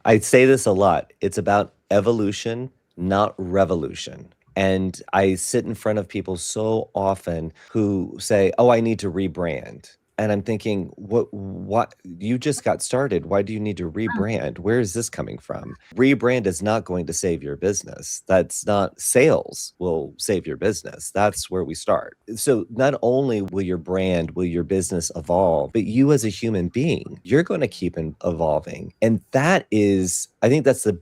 I say this a lot. It's about evolution, not revolution. And I sit in front of people so often who say, "Oh, I need to rebrand." And I'm thinking, what you just got started. Why do you need to rebrand? Where is this coming from? Rebrand is not going to save your business. That's not sales will save your business. That's where we start. So not only will your brand, will your business evolve, but you as a human being, you're going to keep evolving. And that is, I think that's the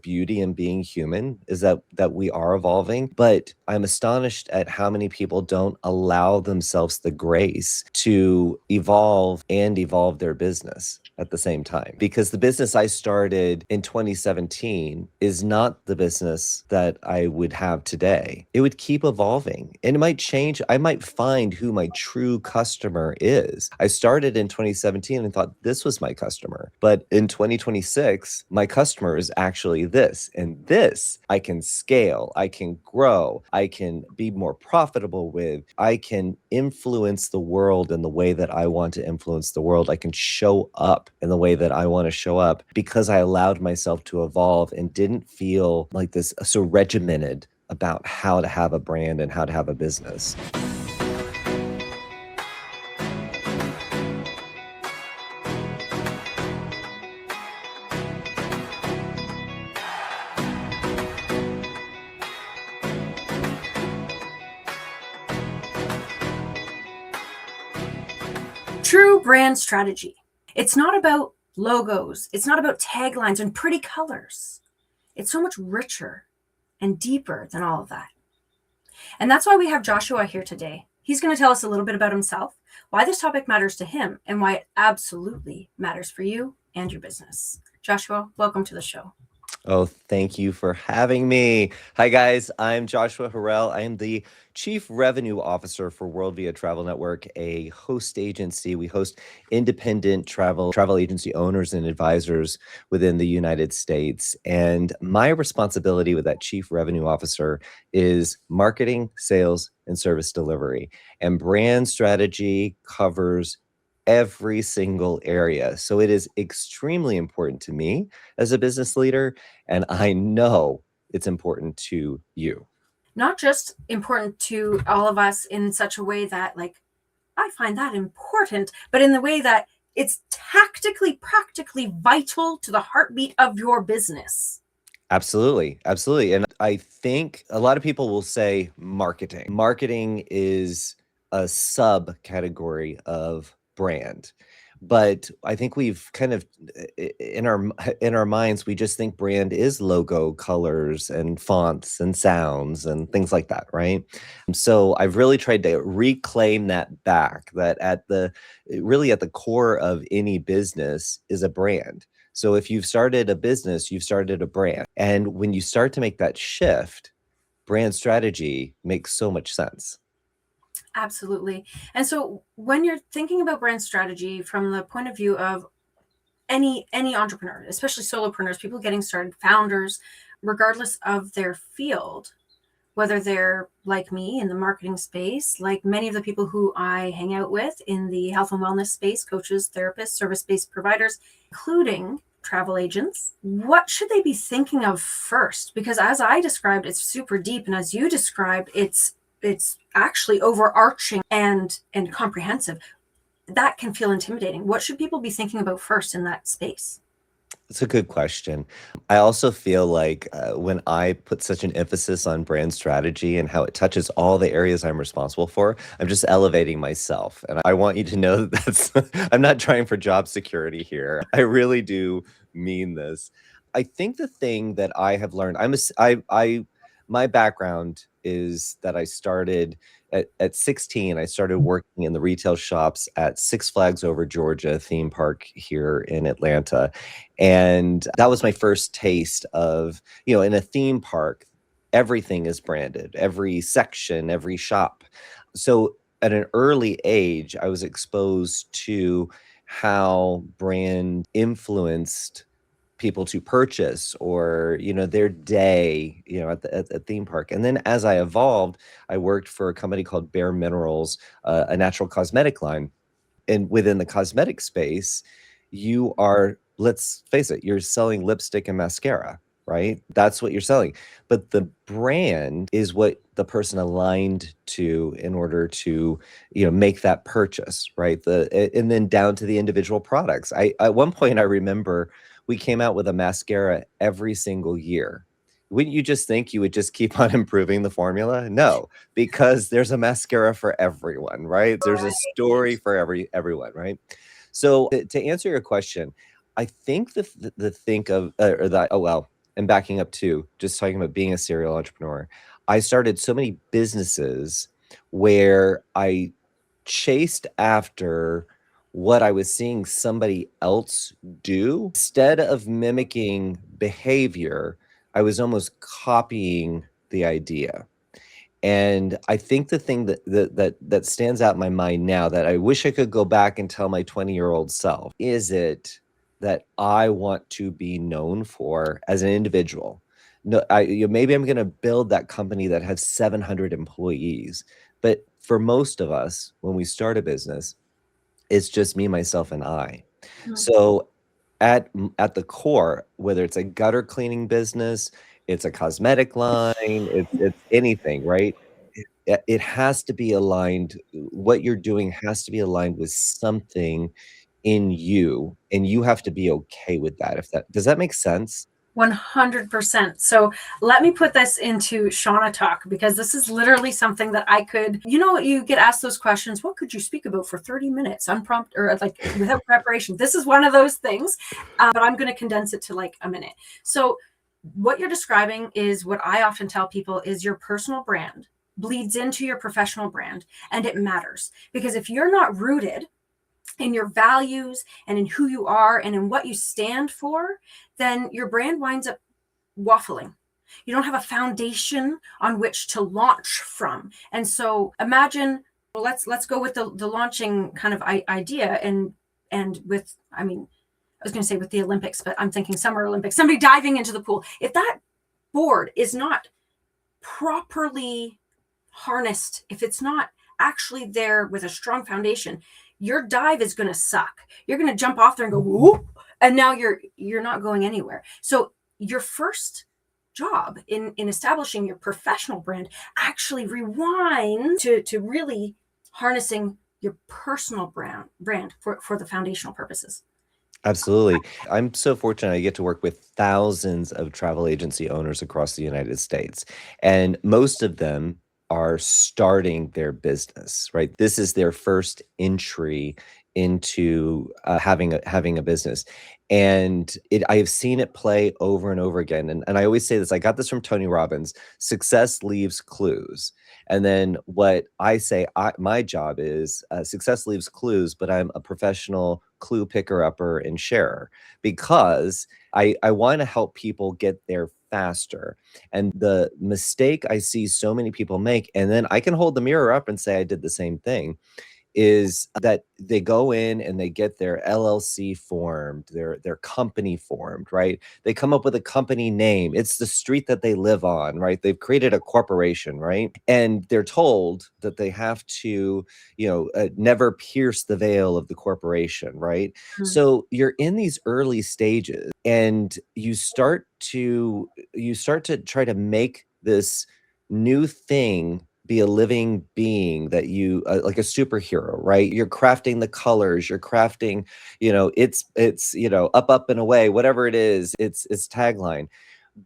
beauty in being human, is that we are evolving. But I'm astonished at how many people don't allow themselves the grace to evolve their business at the same time. Because the business I started in 2017 is not the business that I would have today. It would keep evolving and it might change. I might find who my true customer is. I started in 2017 and thought this was my customer. But in 2026, my customer is actually this. And this I can scale, I can grow, I can be more profitable with, I can influence the world in the way that I want to influence the world. I can show up in the way that I want to show up because I allowed myself to evolve and didn't feel like this so regimented about how to have a brand and how to have a business. True brand strategy. It's not about logos. It's not about taglines and pretty colors. It's so much richer and deeper than all of that. And that's why we have Joshua here today. He's going to tell us a little bit about himself, why this topic matters to him, and why it absolutely matters for you and your business. Joshua, welcome to the show. Oh, thank you for having me. Hi, guys. I'm Joshua Harrell. I am the Chief Revenue Officer for World Via Travel Network, a host agency. We host independent travel agency owners and advisors within the United States. And my responsibility with that Chief Revenue Officer is marketing, sales, and service delivery. And brand strategy covers every single area. So it is extremely important to me as a business leader, and I know it's important to you. Not just important to all of us in such a way that, like, I find that important, but in the way that it's tactically, practically vital to the heartbeat of your business. Absolutely. Absolutely. And I think a lot of people will say marketing. Marketing is a subcategory of brand. But I think we've kind of in our minds, we just think brand is logo, colors, and fonts and sounds and things like that, right? So I've really tried to reclaim that back, that at the core of any business is a brand. So if you've started a business, you've started a brand. And when you start to make that shift, brand strategy makes so much sense. Absolutely. And so when you're thinking about brand strategy from the point of view of any entrepreneur, especially solopreneurs, people getting started, founders, regardless of their field, whether they're like me in the marketing space, like many of the people who I hang out with in the health and wellness space, coaches, therapists, service-based providers, including travel agents, what should they be thinking of first? Because as I described, it's super deep. And as you described, it's actually overarching and comprehensive. That can feel intimidating. What should people be thinking about first in that space? It's a good question. I also feel like when I put such an emphasis on brand strategy and how it touches all the areas I'm responsible for, I'm just elevating myself. And I want you to know that I'm not trying for job security here. I really do mean this. I think the thing that I have learned, my background is that I started at 16, I started working in the retail shops at Six Flags Over Georgia theme park here in Atlanta. And that was my first taste of, in a theme park, everything is branded, every section, every shop. So at an early age, I was exposed to how brand influenced people to purchase or their day at the theme park. And then as I evolved, I worked for a company called Bare Minerals, a natural cosmetic line. And within the cosmetic space, you are let's face it, you're selling lipstick and mascara, right? That's what you're selling. But the brand is what the person aligned to in order to, make that purchase, right? And then down to the individual products. At one point I remember we came out with a mascara every single year. Wouldn't you just think you would just keep on improving the formula? No, because there's a mascara for everyone, right? There's a story for everyone, right? So to answer your question, I think the think of or that oh well, and backing up too, just talking about being a serial entrepreneur. I started so many businesses where I chased after what I was seeing somebody else do. Instead of mimicking behavior, I was almost copying the idea. And I think the thing that stands out in my mind now that I wish I could go back and tell my 20-year-old self, is it that I want to be known for as an individual? No, maybe I'm going to build that company that has 700 employees. But for most of us, when we start a business, it's just me, myself, and I. Mhm. So at the core, whether it's a gutter cleaning business, it's a cosmetic line, it's anything, right? It has to be aligned. What you're doing has to be aligned with something in you, and you have to be okay with that. If that does that make sense? 100%. So let me put this into Shauna talk, because this is literally something that I could, you get asked those questions. What could you speak about for 30 minutes unprompted or like without preparation? This is one of those things, but I'm going to condense it to like a minute. So what you're describing is what I often tell people is your personal brand bleeds into your professional brand, and it matters, because if you're not rooted in your values and in who you are and in what you stand for, then your brand winds up waffling. You don't have a foundation on which to launch from. And so imagine, well, let's go with the launching kind of idea, and with, I mean, I was going to say with the Olympics, but I'm thinking Summer Olympics, somebody diving into the pool. If that board is not properly harnessed, if it's not actually there with a strong foundation, your dive is going to suck. You're going to jump off there and go whoop, and now you're not going anywhere. So your first job in establishing your professional brand, actually rewind to really harnessing your personal brand for the foundational purposes. Absolutely. I'm so fortunate I get to work with thousands of travel agency owners across the United States, and most of them are starting their business, right? This is their first entry into having a business. And I have seen it play over and over again. And I always say this, I got this from Tony Robbins: success leaves clues. And then what I say, my job is success leaves clues, but I'm a professional clue picker upper and sharer, because I want to help people get there faster. And the mistake I see so many people make, and then I can hold the mirror up and say I did the same thing, is that they go in and they get their LLC formed, their company formed, right? They come up with a company name. It's the street that they live on, right? They've created a corporation, right? And they're told that they have to, never pierce the veil of the corporation, right? Mm. So you're in these early stages, and you start to try to make this new thing be a living being that you like a superhero, right? You're crafting the colors, you're crafting, it's up and away, whatever it is, it's tagline.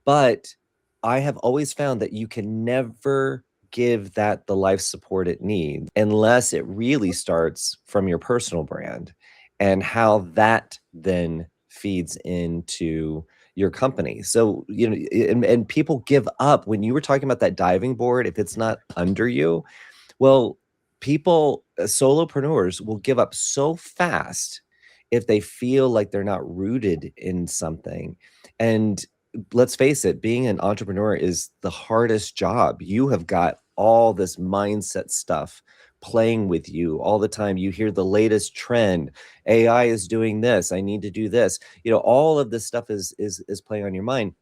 But I have always found that you can never give that the life support it needs unless it really starts from your personal brand, and how that then feeds into your company. So, and people give up when you were talking about that diving board, if it's not under you. Well, people, solopreneurs will give up so fast if they feel like they're not rooted in something. And let's face it, being an entrepreneur is the hardest job. You have got all this mindset stuff playing with you all the time. You hear the latest trend. AI is doing this. I need to do this. All of this stuff is playing on your mind.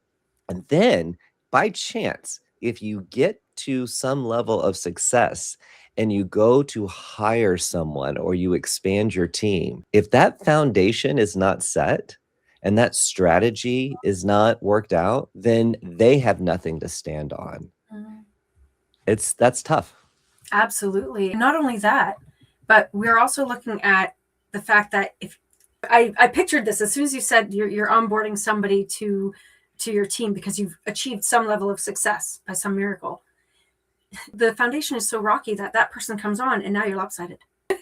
And then by chance, if you get to some level of success and you go to hire someone or you expand your team, if that foundation is not set, and that strategy is not worked out, then they have nothing to stand on. Mm. That's tough. Absolutely. Not only that, but we're also looking at the fact that if I pictured this as soon as you said you're onboarding somebody to your team because you've achieved some level of success by some miracle. The foundation is so rocky that that person comes on and now you're lopsided.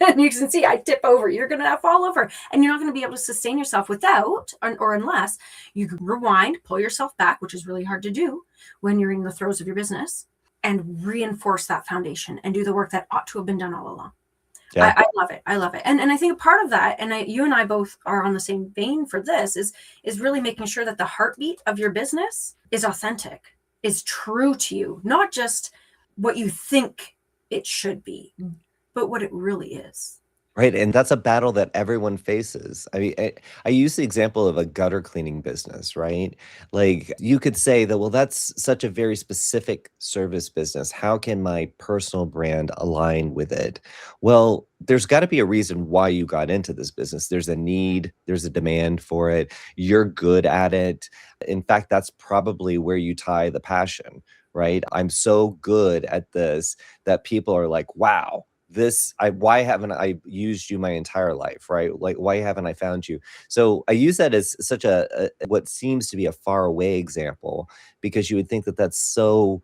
And you can see I tip over, you're going to fall over, and you're not going to be able to sustain yourself without or unless you can rewind, pull yourself back, which is really hard to do when you're in the throes of your business, and reinforce that foundation and do the work that ought to have been done all along. Yeah. I love it. I love it. And I think a part of that, and you and I both are on the same vein for this, is really making sure that the heartbeat of your business is authentic, is true to you, not just what you think it should be, but what it really is. Right, and that's a battle that everyone faces. I mean, I use the example of a gutter cleaning business, right? Like, you could say that, well, that's such a very specific service business. How can my personal brand align with it? Well, there's got to be a reason why you got into this business. There's a need, there's a demand for it. You're good at it. In fact, that's probably where you tie the passion, right? I'm so good at this that people are like, wow, why haven't I used you my entire life, right? Like, why haven't I found you? So I use that as such what seems to be a far away example, because you would think that that's so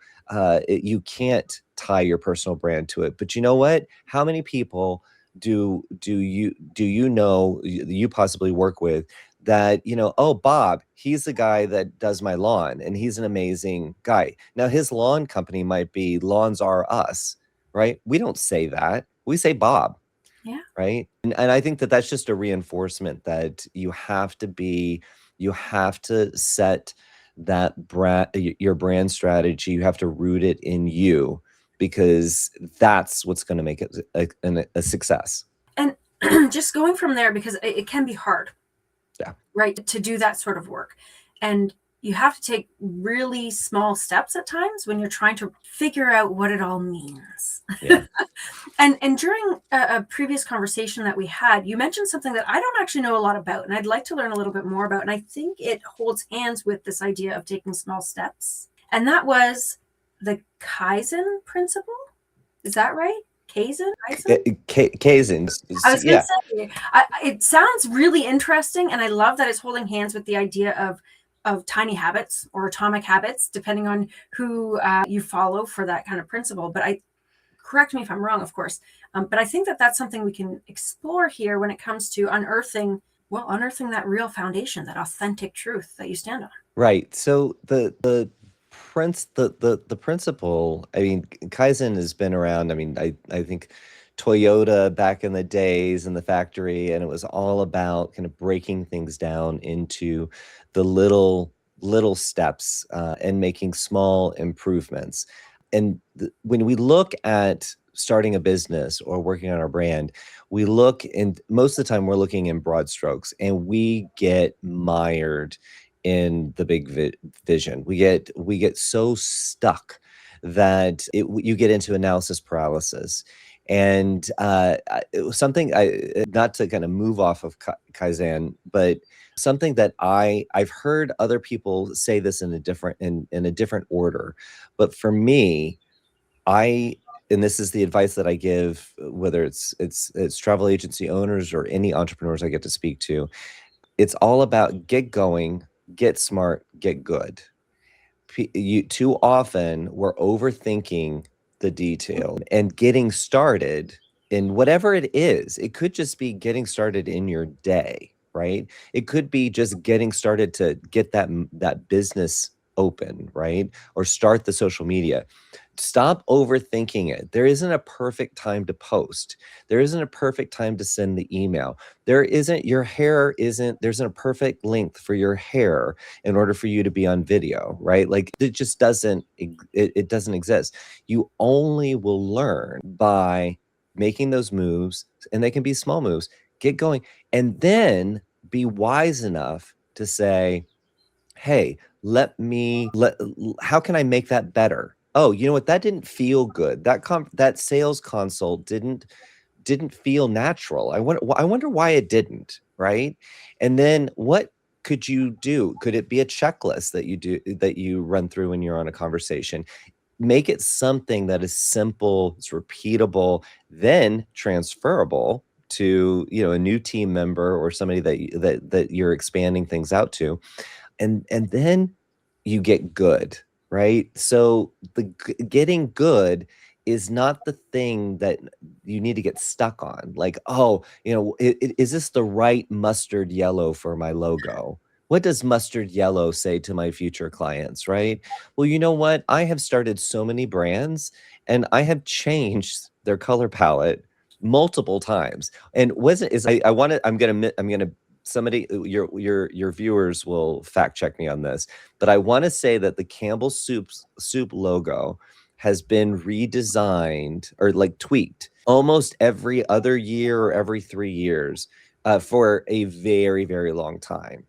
you can't tie your personal brand to it. But you know what? How many people do you know you possibly work with that, oh, Bob, he's the guy that does my lawn and he's an amazing guy. Now his lawn company might be Lawns Are Us, right? We don't say that. We say Bob, Yeah. right? And I think that that's just a reinforcement that you have to set your brand strategy. You have to root it in you, because that's what's going to make it a success. And just going from there, because it can be hard, Yeah. right, to do that sort of work. And you have to take really small steps at times when you're trying to figure out what it all means. Yeah. And during a previous conversation that we had, you mentioned something that I don't actually know a lot about, and I'd like to learn a little bit more about. And I think it holds hands with this idea of taking small steps. And that was the Kaizen principle. Is that right? Kaizen? Kaizen. I was going Yeah. to say, it sounds really interesting, and I love that it's holding hands with the idea of tiny habits or atomic habits, depending on who you follow for that kind of principle. But correct me if I'm wrong, of course. But I think that that's something we can explore here when it comes to unearthing that real foundation, that authentic truth that you stand on. Right. So the principle, I mean, Kaizen has been around. I mean, I think Toyota back in the days in the factory, and it was all about kind of breaking things down into the little steps, and making small improvements. And when we look at starting a business or working on our brand, we look, and most of the time we're looking in broad strokes, and we get mired in the big vision. We get so stuck that you get into analysis paralysis. And it was something, not to kind of move off of Kaizen, but something that I've heard other people say this in a different order. But for me, and this is the advice that I give, whether it's travel agency owners or any entrepreneurs I get to speak to, it's all about get going, get smart, get good. Too often we're overthinking the detail and getting started in whatever it is. It could just be getting started in your day, right? It could be just getting started to get that business open, right? Or start the social media. Stop overthinking it. There isn't a perfect time to post. There isn't a perfect time to send the email. There's a perfect length for your hair in order for you to be on video, right? Like, it just it doesn't exist. You only will learn by making those moves, and they can be small moves. Get going, and then be wise enough to say, hey, how can I make that better? Oh, you know what? That didn't feel good. That sales consult didn't feel natural. I wonder why it didn't, right? And then could you do? Could it be a checklist that you run through when you're on a conversation? Make it something that is simple, it's repeatable, then transferable to, a new team member or somebody that you're expanding things out to, and then you get good, right? So getting good is not the thing that you need to get stuck on. Like, oh, is this the right mustard yellow for my logo? What does mustard yellow say to my future clients, right? Well, you know what? I have started so many brands and I have changed their color palette multiple times. And wasn't is I want to I'm gonna somebody your viewers will fact check me on this, but I want to say that the Campbell soup logo has been redesigned or like tweaked almost every other year or every 3 years for a very, very long time.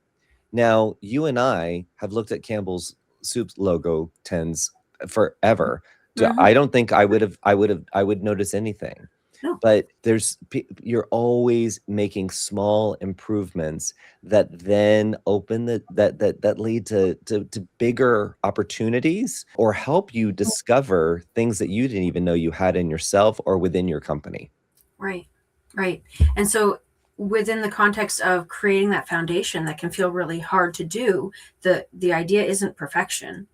Now, you and I have looked at Campbell's soup logo tens forever. Mm-hmm. I don't think I would notice anything. No. But you're always making small improvements that then open that lead to bigger opportunities or help you discover things that you didn't even know you had in yourself or within your company. Right. Right. And so within the context of creating that foundation that can feel really hard to do, the idea isn't perfection.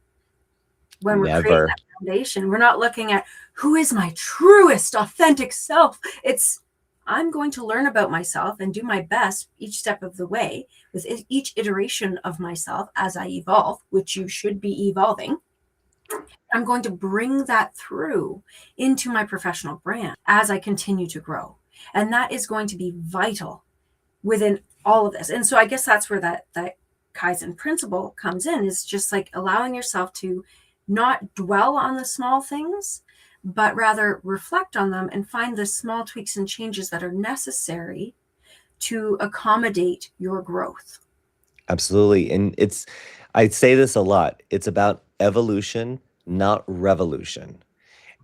When we're creating Never. that foundation, we're not looking at who is my truest authentic self. It's I'm going to learn about myself and do my best each step of the way with each iteration of myself as I evolve, which you should be evolving. I'm going to bring that through into my professional brand as I continue to grow. And that is going to be vital within all of this. And so I guess that's where that Kaizen principle comes in, is just like allowing yourself to not dwell on the small things, but rather reflect on them and find the small tweaks and changes that are necessary to accommodate your growth. Absolutely. And I say this a lot. It's about evolution, not revolution.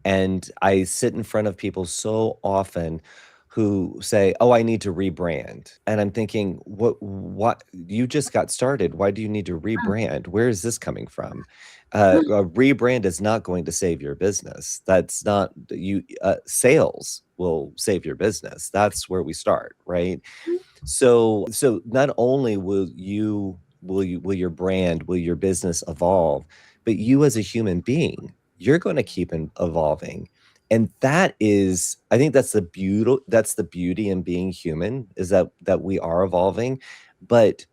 And I sit in front of people so often who say, "Oh, I need to rebrand." And I'm thinking, what you just got started. Why do you need to rebrand? Where is this coming from? A rebrand is not going to save your business. That's not sales will save your business. That's where we start, right? So not only will your brand, will your business evolve, but you as a human being, you're going to keep evolving. And I think that's the beauty in being human, is that we are evolving. But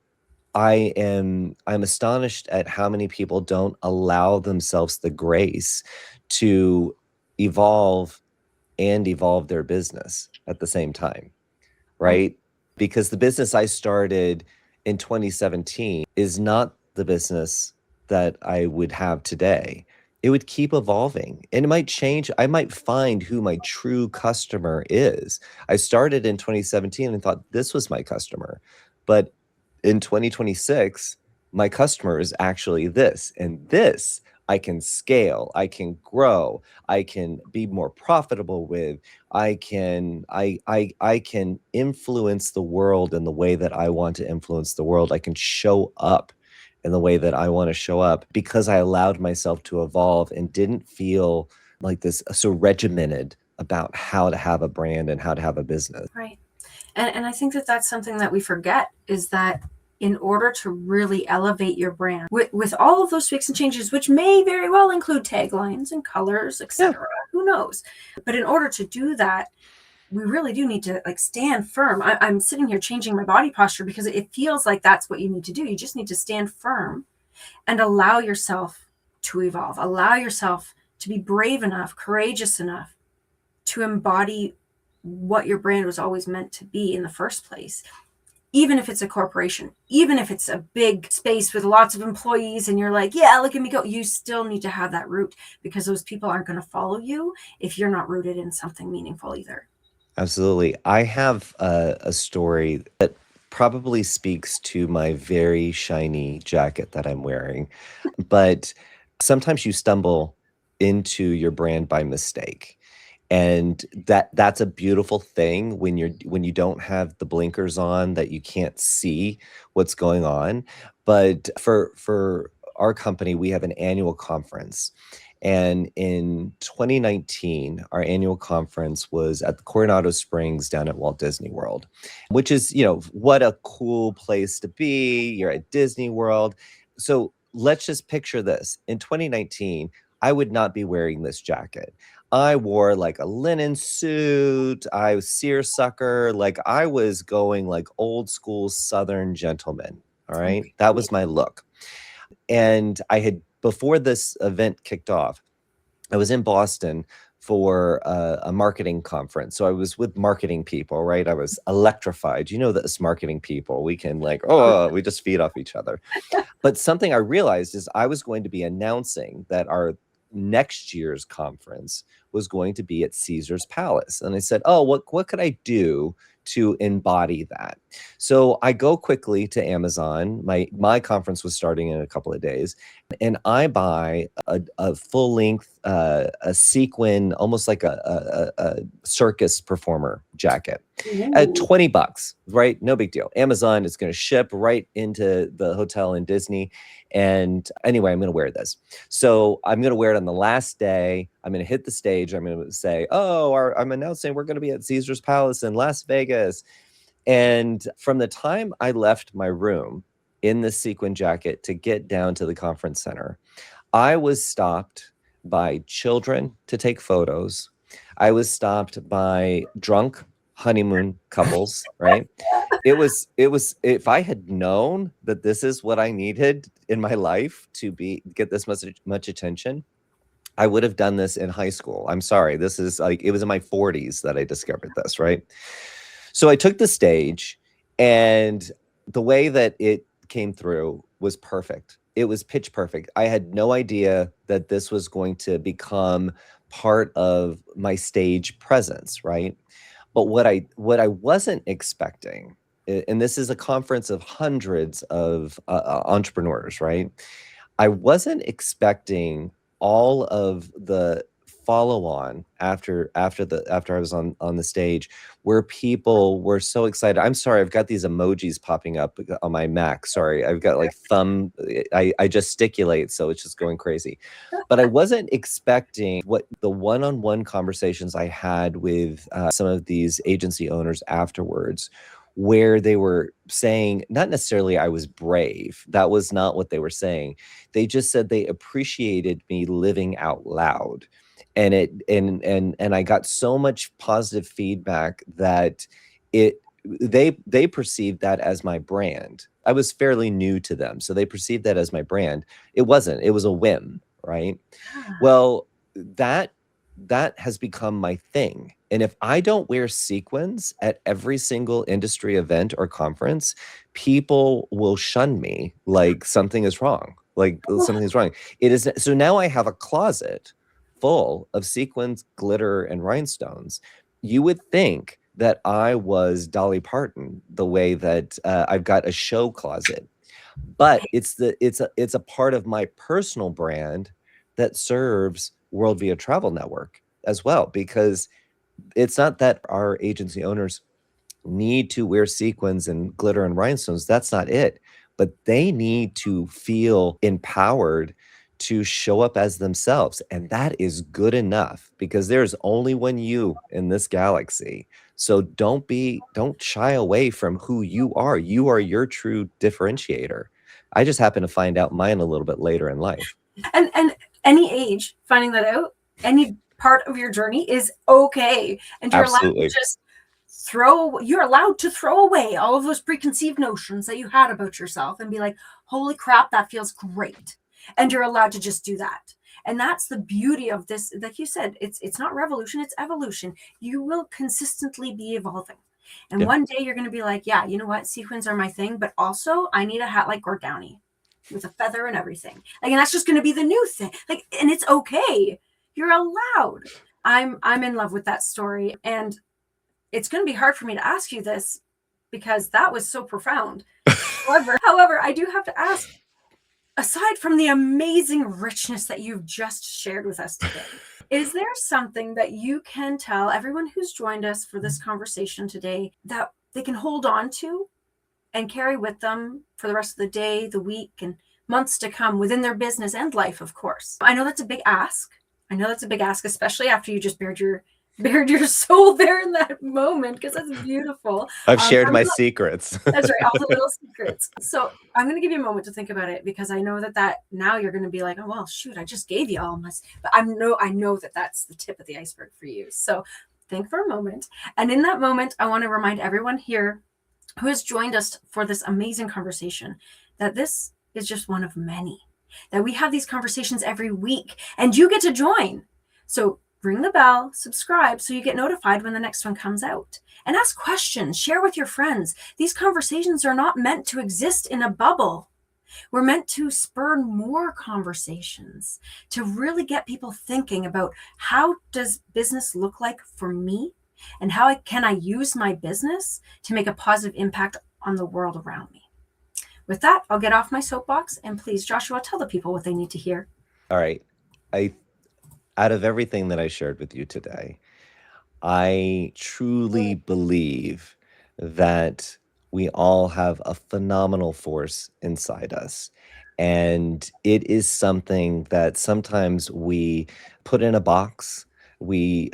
I'm astonished at how many people don't allow themselves the grace to evolve and evolve their business at the same time, Right. right? Because the business I started in 2017 is not the business that I would have today. It would keep evolving and it might change. I might find who my true customer is. I started in 2017 and thought this was my customer. But in 2026, my customer is actually this, and this I can scale, I can grow, I can be more profitable with. I can influence the world in the way that I want to influence the world. I can show up in the way that I want to show up because I allowed myself to evolve and didn't feel like this so regimented about how to have a brand and how to have a business. Right. And I think that that's something that we forget, is that in order to really elevate your brand with all of those tweaks and changes, which may very well include taglines and colors, etc., who knows? But in order to do that, we really do need to like stand firm. I'm sitting here changing my body posture because it feels like that's what you need to do. You just need to stand firm and allow yourself to evolve. Allow yourself to be brave enough, courageous enough to embody what your brand was always meant to be in the first place. Even if it's a corporation, even if it's a big space with lots of employees and you're like, yeah, look at me go, you still need to have that root, because those people aren't going to follow you if you're not rooted in something meaningful either. Absolutely. I have a story that probably speaks to my very shiny jacket that I'm wearing, but sometimes you stumble into your brand by mistake. And that's a beautiful thing when you don't have the blinkers on, that you can't see what's going on. But for our company, we have an annual conference. And in 2019, our annual conference was at the Coronado Springs down at Walt Disney World, which is, what a cool place to be. You're at Disney World. So let's just picture this. In 2019, I would not be wearing this jacket. I wore like a linen suit. I was seersucker. Like I was going like old school Southern gentleman. All right. That Okay. was my look. And before this event kicked off, I was in Boston for a marketing conference. So I was with marketing people, right? I was electrified. You know, this marketing people, we can like, we just feed off each other. But something I realized is I was going to be announcing that our next year's conference was going to be at Caesar's Palace. And I said, oh, what could I do to embody that? So I go quickly to Amazon. My conference was starting in a couple of days, and I buy a full length, a sequin, almost like a circus performer jacket at Ooh. $20, right? No big deal. Amazon is going to ship right into the hotel in Disney. And anyway, I'm going to wear this. So I'm going to wear it on the last day. I'm going to hit the stage. I'm going to say, I'm announcing we're going to be at Caesar's Palace in Las Vegas. And from the time I left my room in the sequin jacket to get down to the conference center, I was stopped by children to take photos. I was stopped by drunk honeymoon couples, right? If I had known that this is what I needed in my life to get this much attention, I would have done this in high school. I'm sorry. This is like, it was in my 40s that I discovered this, right? So I took the stage, and the way that it came through was perfect. It was pitch perfect. I had no idea that this was going to become part of my stage presence, right? But what I wasn't expecting, and this is a conference of hundreds of entrepreneurs, right? I wasn't expecting all of the follow on after I was on the stage, where people were so excited. I'm sorry, I've got these emojis popping up on my Mac. Sorry, I've got like thumb. I gesticulate, so it's just going crazy. But I wasn't expecting what the one-on-one conversations I had with some of these agency owners afterwards, where they were saying, not necessarily I was brave. That was not what they were saying. They just said they appreciated me living out loud. And I got so much positive feedback that they perceived that as my brand. I was fairly new to them, so they perceived that as my brand. It wasn't. It was a whim, right? Well, that has become my thing. And if I don't wear sequins at every single industry event or conference, people will shun me like something is wrong. Like something is wrong. It is so now I have a closet full of sequins, glitter, and rhinestones. You would think that I was Dolly Parton, the way that I've got a show closet, but it's a part of my personal brand that serves World Via Travel Network as well, because it's not that our agency owners need to wear sequins and glitter and rhinestones. That's not it. But they need to feel empowered to show up as themselves. And that is good enough, because there's only one you in this galaxy. So don't shy away from who you are. You are your true differentiator. I just happen to find out mine a little bit later in life. And any age, finding that out, any part of your journey is okay. And Absolutely. you're allowed to throw away all of those preconceived notions that you had about yourself and be like, holy crap, that feels great. And you're allowed to just do that. And that's the beauty of this. Like you said, it's not revolution, it's evolution. You will consistently be evolving. And Yeah. one day you're going to be like, yeah, you know what? Sequins are my thing, but also I need a hat like Gord Downey with a feather and everything. Like, and that's just going to be the new thing. Like, and it's okay. You're allowed. I'm in love with that story. And it's going to be hard for me to ask you this because that was so profound. However, I do have to ask, aside from the amazing richness that you've just shared with us today, Is there something that you can tell everyone who's joined us for this conversation today that they can hold on to and carry with them for the rest of the day, the week, and months to come within their business and life, of course? I know that's a big ask. I know that's a big ask, especially after you just bared your soul there in that moment, because that's beautiful. I've shared I'm my gonna secrets. That's right, all the little secrets. So I'm going to give you a moment to think about it, because I know that now you're going to be like, oh well, shoot, I just gave you all my. But I know that that's the tip of the iceberg for you. So think for a moment, and in that moment, I want to remind everyone here who has joined us for this amazing conversation that this is just one of many. That we have these conversations every week, and you get to join. So ring the bell, subscribe so you get notified when the next one comes out. And ask questions, share with your friends. These conversations are not meant to exist in a bubble. We're meant to spur more conversations, to really get people thinking about, how does business look like for me? And how can I use my business to make a positive impact on the world around me? With that, I'll get off my soapbox, and please, Joshua, tell the people what they need to hear. All right. I Out of everything that I shared with you today, I truly believe that we all have a phenomenal force inside us. And it is something that sometimes we put in a box, we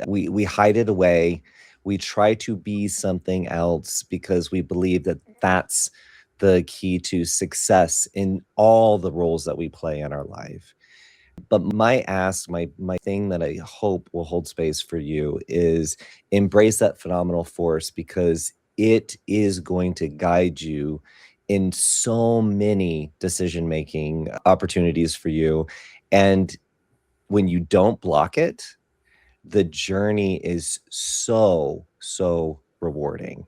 hide it away, we try to be something else because we believe that that's the key to success in all the roles that we play in our life. But my ask, my thing that I hope will hold space for you is embrace that phenomenal force, because it is going to guide you in so many decision-making opportunities for you. And when you don't block it, the journey is so rewarding.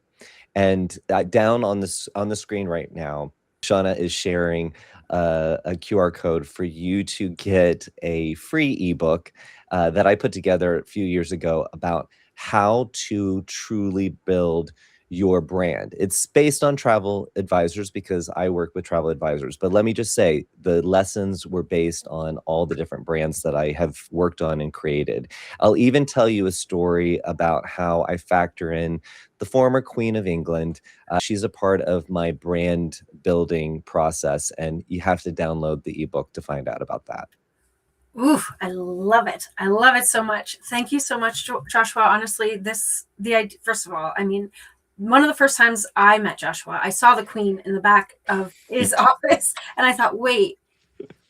And down on the screen right now, Shauna is sharing a QR code for you to get a free ebook that I put together a few years ago about how to truly build your brand. It's based on travel advisors because I work with travel advisors. But let me just say, the lessons were based on all the different brands that I have worked on and created. I'll even tell you a story about how I factor in the former Queen of England. She's a part of my brand building process, and you have to download the ebook to find out about that. Oof, I love it. I love it so much. Thank you so much, Joshua. Honestly, the idea, first of all, I mean, one of the first times I met Joshua, I saw the Queen in the back of his office, and I thought, wait,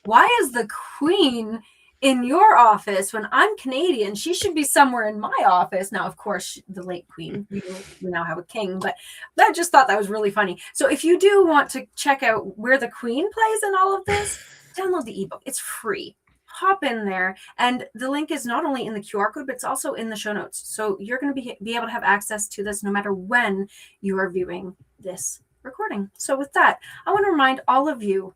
why is the Queen in your office when I'm Canadian? She should be somewhere in my office. Now, of course, the late Queen, we now have a king, but I just thought that was really funny. So if you do want to check out where the Queen plays in all of this, download the ebook. It's free. Hop in there, and the link is not only in the QR code, but it's also in the show notes. So you're going to be able to have access to this no matter when you are viewing this recording. So with that, I want to remind all of you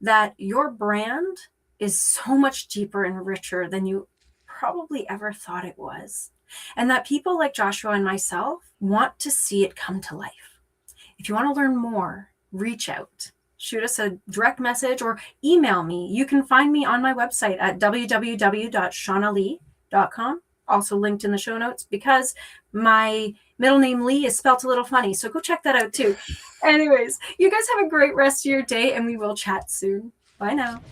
that your brand is so much deeper and richer than you probably ever thought it was. And that people like Joshua and myself want to see it come to life. If you want to learn more, reach out. Shoot us a direct message or email me. You can find me on my website at www.shaunalee.com. Also linked in the show notes, because my middle name Lee is spelt a little funny. So go check that out too. Anyways, you guys have a great rest of your day, and we will chat soon. Bye now.